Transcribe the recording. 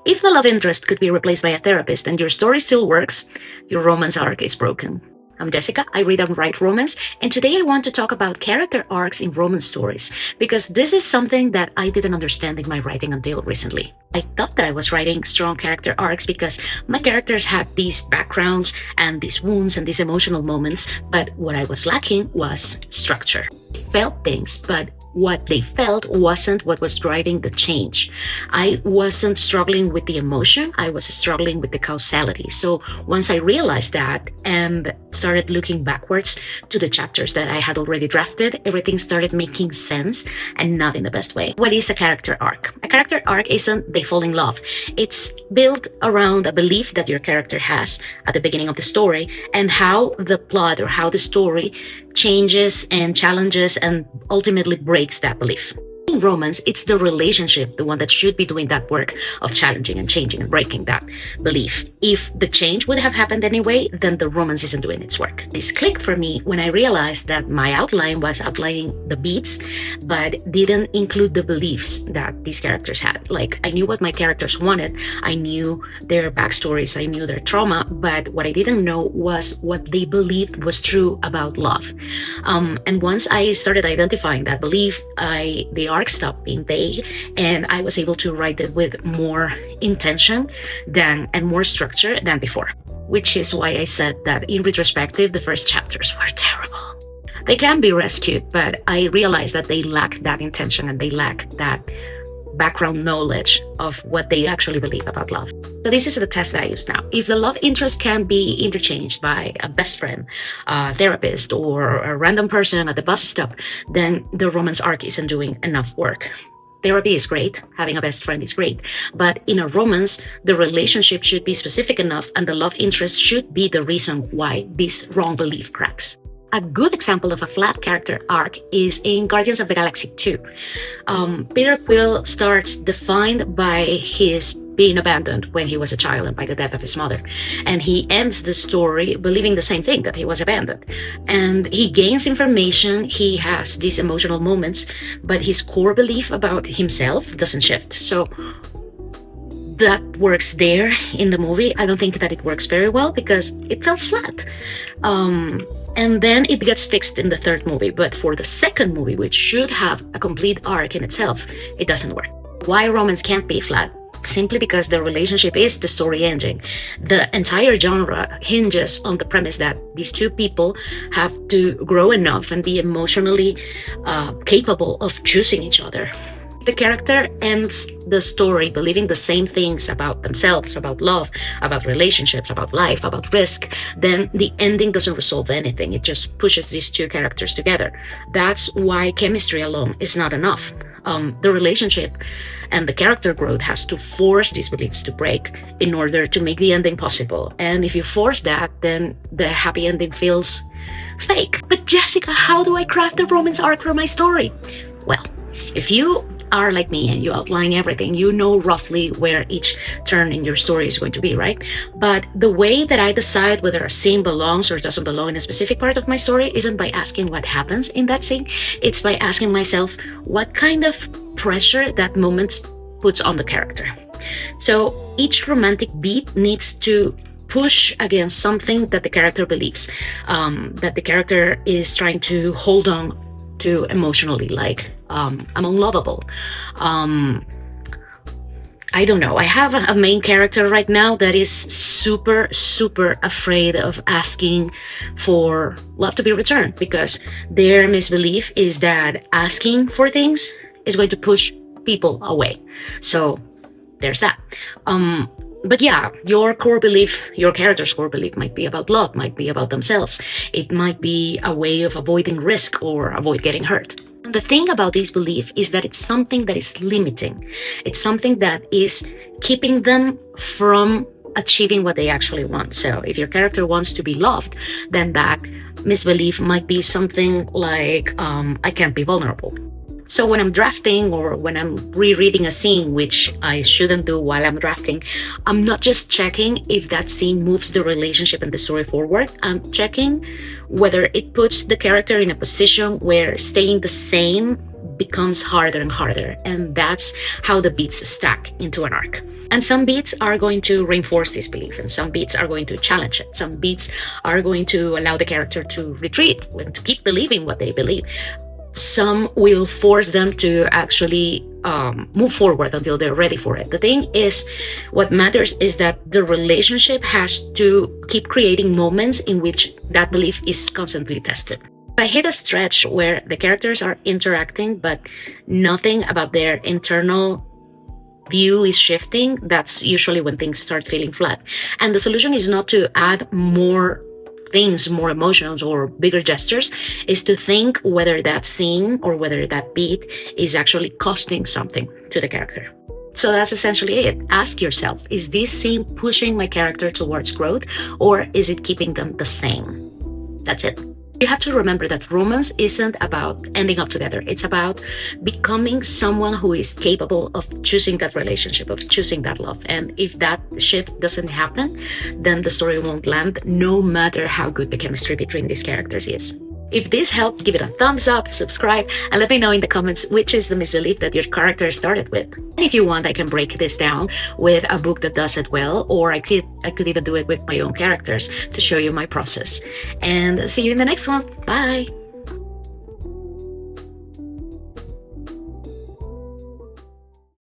If the love interest could be replaced by a therapist and your story still works, your romance arc is broken. I'm Jessica, I read and write romance, and today I want to talk about character arcs in romance stories, because this is something that I didn't understand in my writing until recently. I thought that I was writing strong character arcs because my characters had these backgrounds and these wounds and these emotional moments, but what I was lacking was structure. I felt things, but what they felt wasn't what was driving the change. I wasn't struggling with the emotion, I was struggling with the causality. So once I realized that and started looking backwards to the chapters that I had already drafted, everything started making sense, and not in the best way. What is a character arc? A character arc isn't they fall in love. It's built around a belief that your character has at the beginning of the story, and how the plot or how the story changes and challenges and ultimately breaks that belief. In romance, it's the relationship, the one that should be doing that work of challenging and changing and breaking that belief. If the change would have happened anyway, then the romance isn't doing its work. This clicked for me when I realized that my outline was outlining the beats, but didn't include the beliefs that these characters had. Like, I knew what my characters wanted, I knew their backstories, I knew their trauma, but what I didn't know was what they believed was true about love. And once I started identifying that belief, the arc stopped being vague, and I was able to write it with more intention and more structure than before. Which is why I said that in retrospective, the first chapters were terrible. They can be rescued, but I realized that they lack that intention and they lack that background knowledge of what they actually believe about love. So this is the test that I use now. If the love interest can be interchanged by a best friend, a therapist, or a random person at the bus stop, then the romance arc isn't doing enough work. Therapy is great, having a best friend is great, but in a romance, the relationship should be specific enough and the love interest should be the reason why this wrong belief cracks. A good example of a flat character arc is in Guardians of the Galaxy 2. Peter Quill starts defined by his being abandoned when he was a child and by the death of his mother. And he ends the story believing the same thing, that he was abandoned. And he gains information, he has these emotional moments, but his core belief about himself doesn't shift. So that works there in the movie. I don't think that it works very well because it felt flat. And then it gets fixed in the third movie, but for the second movie, which should have a complete arc in itself, it doesn't work. Why romance can't be flat? Simply because the relationship is the story engine. The entire genre hinges on the premise that these two people have to grow enough and be emotionally capable of choosing each other. The character ends the story believing the same things about themselves, about love, about relationships, about life, about risk, then the ending doesn't resolve anything. It just pushes these two characters together. That's why chemistry alone is not enough. The relationship and the character growth has to force these beliefs to break in order to make the ending possible. And if you force that, then the happy ending feels fake. But Jessica, how do I craft a romance arc for my story? Well, if you are like me and you outline everything, you know roughly where each turn in your story is going to be, right? But the way that I decide whether a scene belongs or doesn't belong in a specific part of my story isn't by asking what happens in that scene. It's by asking myself what kind of pressure that moment puts on the character. So each romantic beat needs to push against something that the character believes, that the character is trying to hold on to emotionally, like I'm unlovable. I don't know. I have a main character right now that is super afraid of asking for love to be returned, because their misbelief is that asking for things is going to push people away. So there's that. But yeah, your core belief, your character's core belief might be about love, might be about themselves. It might be a way of avoiding risk or avoid getting hurt. The thing about this belief is that it's something that is limiting. It's something that is keeping them from achieving what they actually want. So if your character wants to be loved, then that misbelief might be something like, I can't be vulnerable. So when I'm drafting or when I'm rereading a scene, which I shouldn't do while I'm drafting, I'm not just checking if that scene moves the relationship and the story forward. I'm checking whether it puts the character in a position where staying the same becomes harder and harder. And that's how the beats stack into an arc. And some beats are going to reinforce this belief, and some beats are going to challenge it. Some beats are going to allow the character to retreat and to keep believing what they believe. Some will force them to actually move forward until they're ready for it. The thing is, what matters is that the relationship has to keep creating moments in which that belief is constantly tested. If I hit a stretch where the characters are interacting, but nothing about their internal view is shifting, that's usually when things start feeling flat. And the solution is not to add more things, more emotions, or bigger gestures, is to think whether that scene or whether that beat is actually costing something to the character. So that's essentially it. Ask yourself, is this scene pushing my character towards growth, or is it keeping them the same? That's it. You have to remember that romance isn't about ending up together. It's about becoming someone who is capable of choosing that relationship, of choosing that love. And if that shift doesn't happen, then the story won't land, no matter how good the chemistry between these characters is. If this helped, give it a thumbs up, subscribe, and let me know in the comments which is the misbelief that your character started with. And if you want, I can break this down with a book that does it well, or I could even do it with my own characters to show you my process. And see you in the next one. Bye!